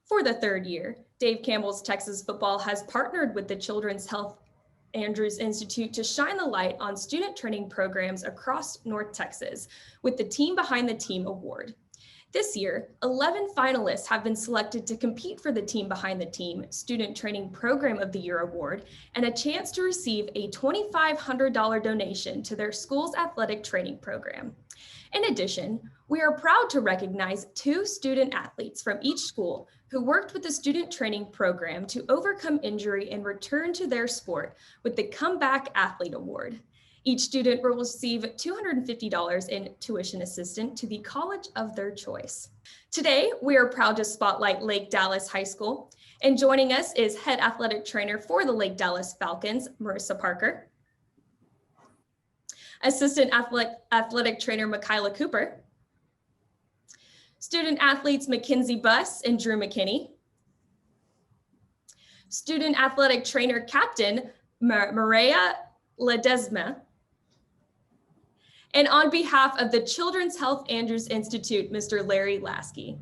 For the third year, Dave Campbell's Texas Football has partnered with the Children's Health Andrews Institute to shine the light on student training programs across North Texas with the Team Behind the Team Award. This year, 11 finalists have been selected to compete for the Team Behind the Team Student Training Program of the Year Award and a chance to receive a $2,500 donation to their school's athletic training program. In addition, we are proud to recognize 2 student athletes from each school who worked with the student training program to overcome injury and return to their sport with the Comeback Athlete Award. Each student will receive $250 in tuition assistance to the college of their choice. Today, we are proud to spotlight Lake Dallas High School, and joining us is head athletic trainer for the Lake Dallas Falcons, Marissa Parker, assistant athletic trainer, Michaela Cooper, student athletes, Mackenzie Buss and Drew McKinney, student athletic trainer captain, Maria Ledesma, and on behalf of the Children's Health Andrews Institute, Mr. Larry Lasky.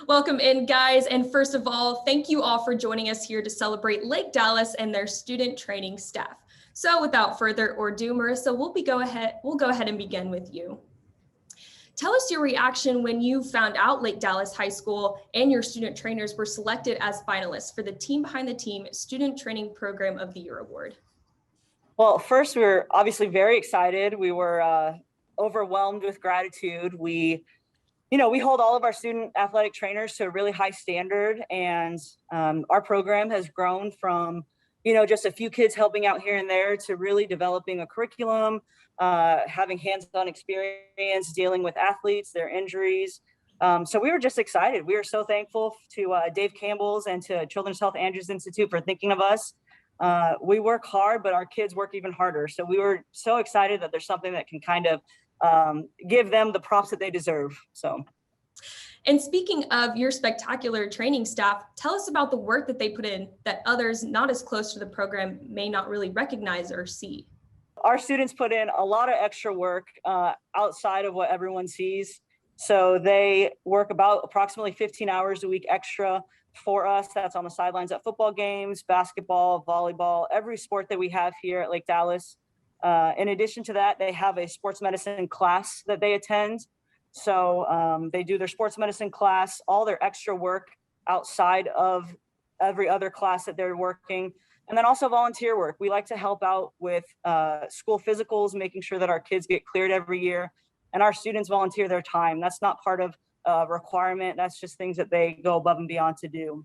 Welcome in, guys. And first of all, thank you all for joining us here to celebrate Lake Dallas and their student training staff. So without further ado, Marissa, we'll go ahead and begin with you. Tell us your reaction when you found out Lake Dallas High School and your student trainers were selected as finalists for the Team Behind the Team Student Training Program of the Year Award. Well, first, we were obviously very excited. We were overwhelmed with gratitude. We hold all of our student athletic trainers to a really high standard, and our program has grown from, just a few kids helping out here and there to really developing a curriculum, having hands-on experience dealing with athletes, their injuries. So we were just excited. We were so thankful to Dave Campbell's and to Children's Health Andrews Institute for thinking of us. We work hard, but our kids work even harder. So we were so excited that there's something that can kind of give them the props that they deserve. And speaking of your spectacular training staff, tell us about the work that they put in that others not as close to the program may not really recognize or see. Our students put in a lot of extra work outside of what everyone sees. So they work about approximately 15 hours a week extra for us. That's on the sidelines at football games, basketball, volleyball, every sport that we have here at Lake Dallas. In addition to that, they have a sports medicine class that they attend. So they do their sports medicine class, all their extra work outside of every other class that they're working. And then also volunteer work. We like to help out with school physicals, making sure that our kids get cleared every year. And our students volunteer their time. That's not part of requirement. That's just things that they go above and beyond to do.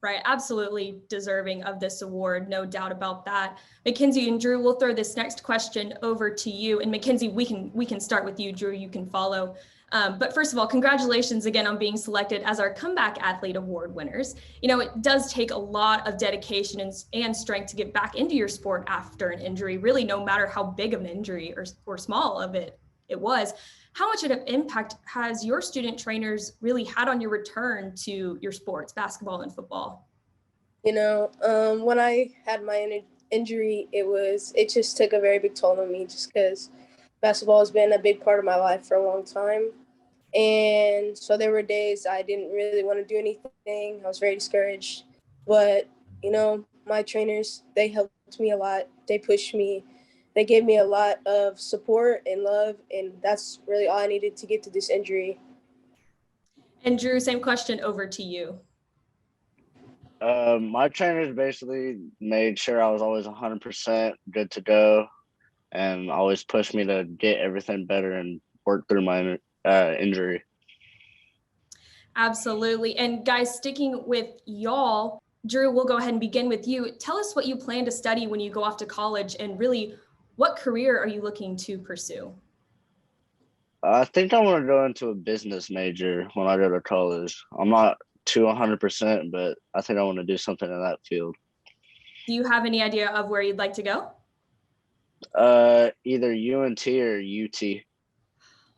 Right, absolutely deserving of this award, no doubt about that. Mackenzie and Drew, we'll throw this next question over to you. And Mackenzie, we can start with you. Drew, you can follow. But first of all, congratulations again on being selected as our Comeback Athlete Award winners. It does take a lot of dedication and strength to get back into your sport after an injury, really no matter how big of an injury or small of it was. How much of an impact has your student trainers really had on your return to your sports, basketball and football? When I had my injury, it just took a very big toll on me just because basketball has been a big part of my life for a long time. And so there were days I didn't really want to do anything. I was very discouraged. But, my trainers, they helped me a lot. They pushed me. They gave me a lot of support and love, and that's really all I needed to get to this injury. And Drew, same question over to you. My trainers basically made sure I was always 100% good to go and always pushed me to get everything better and work through my injury. Absolutely. And guys, sticking with y'all, Drew, we'll go ahead and begin with you. Tell us what you plan to study when you go off to college, and really what career are you looking to pursue? I think I want to go into a business major when I go to college. I'm not to 100%, but I think I want to do something in that field. Do you have any idea of where you'd like to go? Either UNT or UT.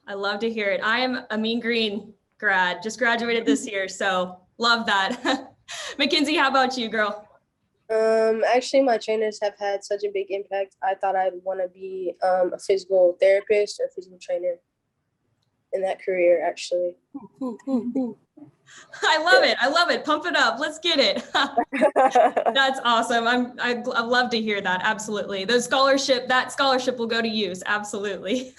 I love to hear it. I am a Mean Green grad, just graduated this year, so love that. Mackenzie, how about you, girl? Actually, my trainers have had such a big impact. I thought I'd want to be a physical therapist or physical trainer. in that career, actually. I love it. I love it. Pump it up. Let's get it. That's awesome. I love to hear that. Absolutely. That scholarship will go to use. Absolutely.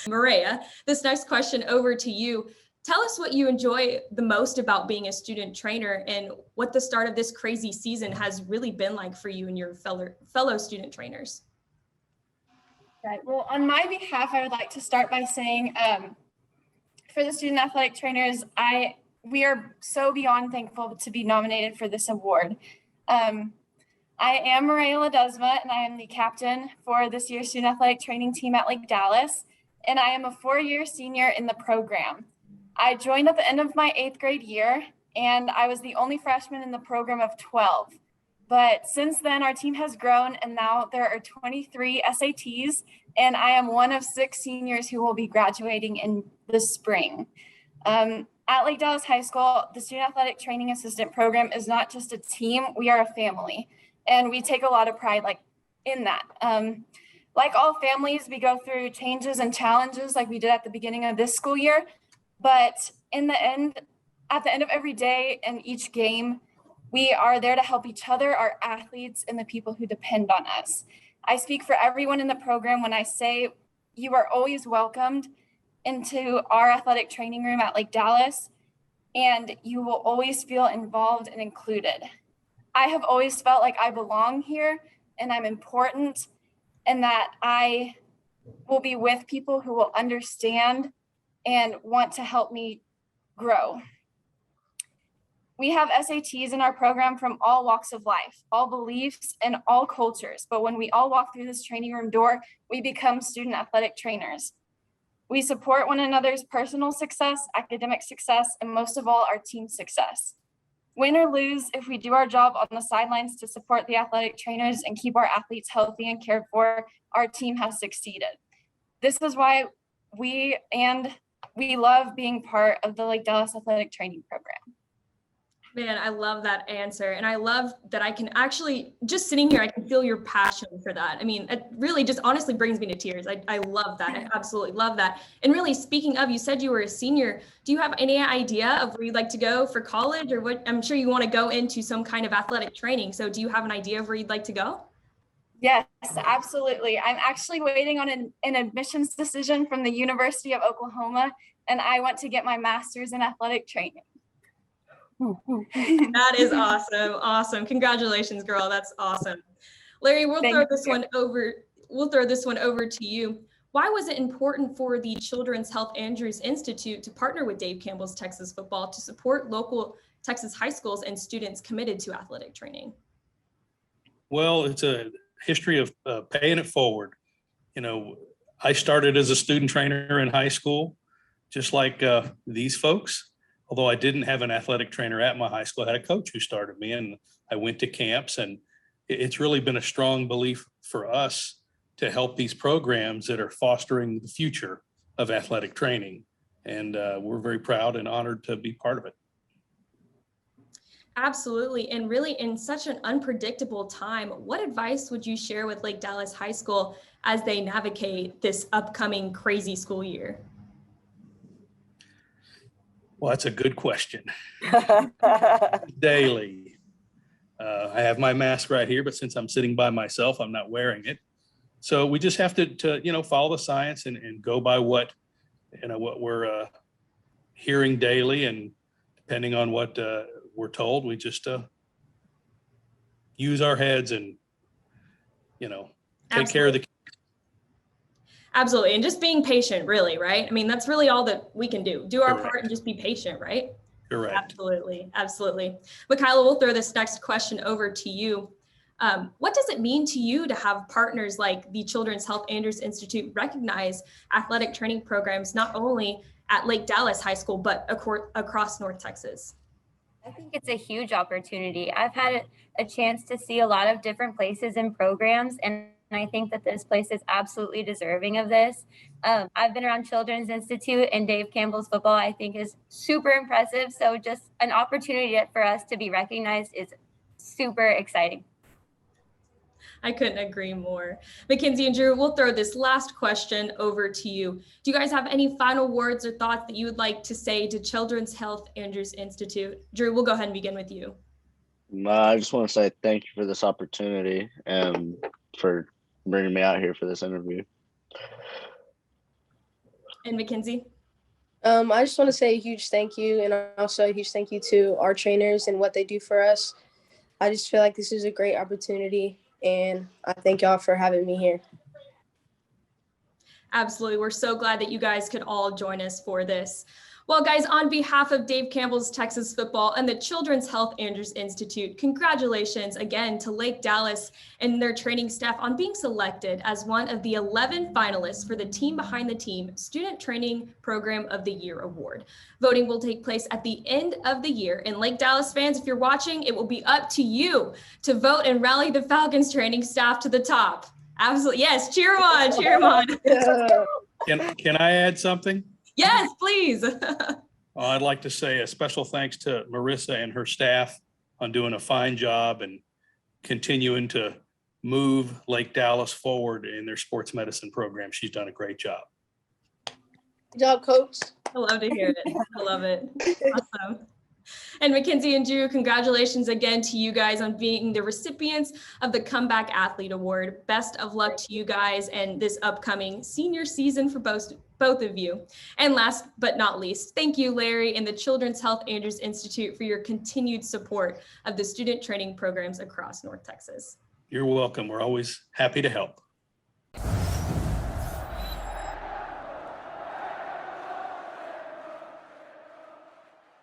Maria, this next question over to you. Tell us what you enjoy the most about being a student trainer and what the start of this crazy season has really been like for you and your fellow student trainers. Right. Well, on my behalf, I would like to start by saying, for the student athletic trainers, we are so beyond thankful to be nominated for this award. I am Maria Ledesma, and I am the captain for this year's student athletic training team at Lake Dallas, and I am a 4-year senior in the program. I joined at the end of my 8th grade year, and I was the only freshman in the program of 12. But since then, our team has grown, and now there are 23 SATs, and I am one of 6 seniors who will be graduating in the spring. At Lake Dallas High School, the Student Athletic Training Assistant Program is not just a team, we are a family, and we take a lot of pride in that. Like all families, we go through changes and challenges like we did at the beginning of this school year, but at the end of every day and each game, we are there to help each other, our athletes, and the people who depend on us. I speak for everyone in the program when I say you are always welcomed into our athletic training room at Lake Dallas, and you will always feel involved and included. I have always felt like I belong here and I'm important, and that I will be with people who will understand and want to help me grow. We have SATs in our program from all walks of life, all beliefs, and all cultures. But when we all walk through this training room door, we become student athletic trainers. We support one another's personal success, academic success, and most of all, our team success. Win or lose, if we do our job on the sidelines to support the athletic trainers and keep our athletes healthy and cared for, our team has succeeded. This is why we love being part of the Lake Dallas Athletic Training Program. Man, I love that answer. And I love that I can actually, just sitting here, I can feel your passion for that. I mean, it really just honestly brings me to tears. I love that. I absolutely love that. And really, speaking of, you said you were a senior. Do you have any idea of where you'd like to go for college, or what? I'm sure you want to go into some kind of athletic training. So do you have an idea of where you'd like to go? Yes, absolutely. I'm actually waiting on an admissions decision from the University of Oklahoma, and I want to get my master's in athletic training. That is awesome. Awesome. Congratulations, girl. That's awesome. Larry, we'll throw this one over to you. Why was it important for the Children's Health Andrews Institute to partner with Dave Campbell's Texas Football to support local Texas high schools and students committed to athletic training? Well, it's a history of paying it forward. You know, I started as a student trainer in high school, just like these folks. Although I didn't have an athletic trainer at my high school, I had a coach who started me, and I went to camps, and it's really been a strong belief for us to help these programs that are fostering the future of athletic training. And we're very proud and honored to be part of it. Absolutely. And really, in such an unpredictable time, what advice would you share with Lake Dallas High School as they navigate this upcoming crazy school year? Well, that's a good question. Daily. I have my mask right here, but since I'm sitting by myself, I'm not wearing it. So we just have to follow the science and go by what we're hearing daily, and depending on what we're told, we just use our heads and take care of the kids. Absolutely. And just being patient, really, right? I mean, that's really all that we can do. Do our Correct. part and just be patient, right? Correct. Absolutely. Absolutely. Michaela, we'll throw this next question over to you. What does it mean to you to have partners like the Children's Health Andrews Institute recognize athletic training programs, not only at Lake Dallas High School, but across North Texas? I think it's a huge opportunity. I've had a chance to see a lot of different places and programs, and I think that this place is absolutely deserving of this. I've been around Children's Institute, and Dave Campbell's football, I think, is super impressive. So just an opportunity for us to be recognized is super exciting. I couldn't agree more. Mackenzie and Drew, we'll throw this last question over to you. Do you guys have any final words or thoughts that you would like to say to Children's Health Andrews Institute? Drew, we'll go ahead and begin with you. I just want to say thank you for this opportunity and for bringing me out here for this interview. And Mackenzie? I just want to say a huge thank you, and also a huge thank you to our trainers and what they do for us. I just feel like this is a great opportunity, and I thank y'all for having me here. Absolutely. We're so glad that you guys could all join us for this. Well, guys, on behalf of Dave Campbell's Texas Football and the Children's Health Andrews Institute, congratulations again to Lake Dallas and their training staff on being selected as one of the 11 finalists for the Team Behind the Team Student Training Program of the Year Award. Voting will take place at the end of the year. And Lake Dallas fans, if you're watching, it will be up to you to vote and rally the Falcons training staff to the top. Absolutely. Yes. Cheer them on. Cheer them on. Can I add something? Yes, please. I'd like to say a special thanks to Marissa and her staff on doing a fine job and continuing to move Lake Dallas forward in their sports medicine program. She's done a great job. Good job, Coach. I love to hear it. I love it. Awesome. And Mackenzie and Drew, congratulations again to you guys on being the recipients of the Comeback Athlete Award. Best of luck to you guys and this upcoming senior season for both of you. And last but not least, thank you, Larry, and the Children's Health Andrews Institute for your continued support of the student training programs across North Texas. You're welcome. We're always happy to help.